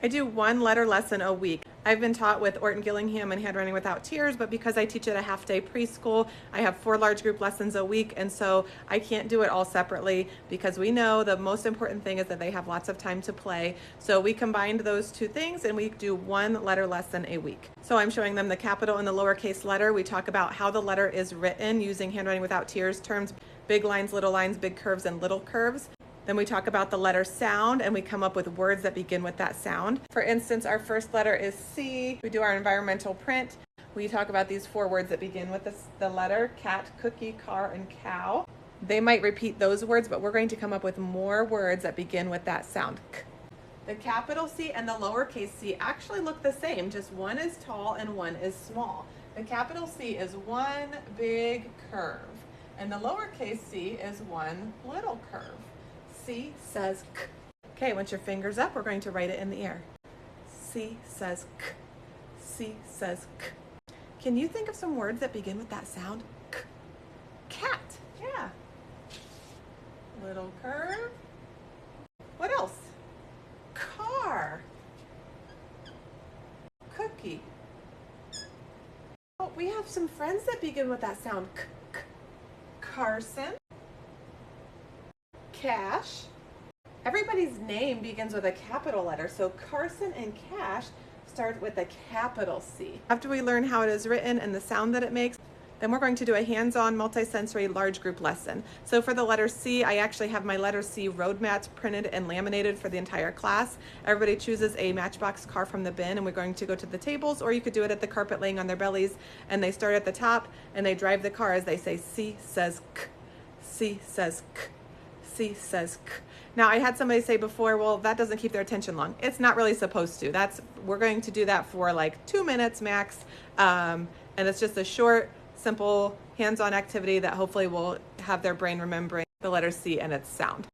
I do one letter lesson a week. I've been taught with Orton-Gillingham and Handwriting Without Tears, but because I teach at a half-day preschool, I have 4 large group lessons a week, and so I can't do it all separately because we know the most important thing is that they have lots of time to play. So we combined those two things and we do one letter lesson a week. So I'm showing them the capital and the lowercase letter. We talk about how the letter is written using Handwriting Without Tears terms, big lines, big curves, and little curves. Then we talk about the letter sound and we come up with words that begin with that sound. For instance, our first letter is C. We do our environmental print. We talk about these 4 words that begin with the letter: cat, cookie, car, and cow. They might repeat those words, but we're going to come up with more words that begin with that sound. K. The capital C and the lowercase c actually look the same, just one is tall and one is small. The capital C is one big curve and the lowercase c is one little curve. C says K. Okay, once your finger's up, we're going to write it in the air. C says K. C says K. Can you think of some words that begin with that sound? K. Cat. Yeah. Little curve. What else? Car. Cookie. Oh, we have some friends that begin with that sound. K. K. Carson. Cash. Everybody's name begins with a capital letter, so Carson and Cash start with a capital C. After we learn how it is written and the sound that it makes, then we're going to do a hands-on multi-sensory large group lesson. So for the letter C, I actually have my letter C road mats printed and laminated for the entire class. Everybody chooses a Matchbox car from the bin and we're going to go to the tables, or you could do it at the carpet laying on their bellies, and they start at the top and they drive the car as they say C says K, C says K. C says K. Now I had somebody say before, well, that doesn't keep their attention long. It's not really supposed to. We're going to do that for like 2 minutes max. And it's just a short, simple, hands-on activity that hopefully will have their brain remembering the letter C and its sound.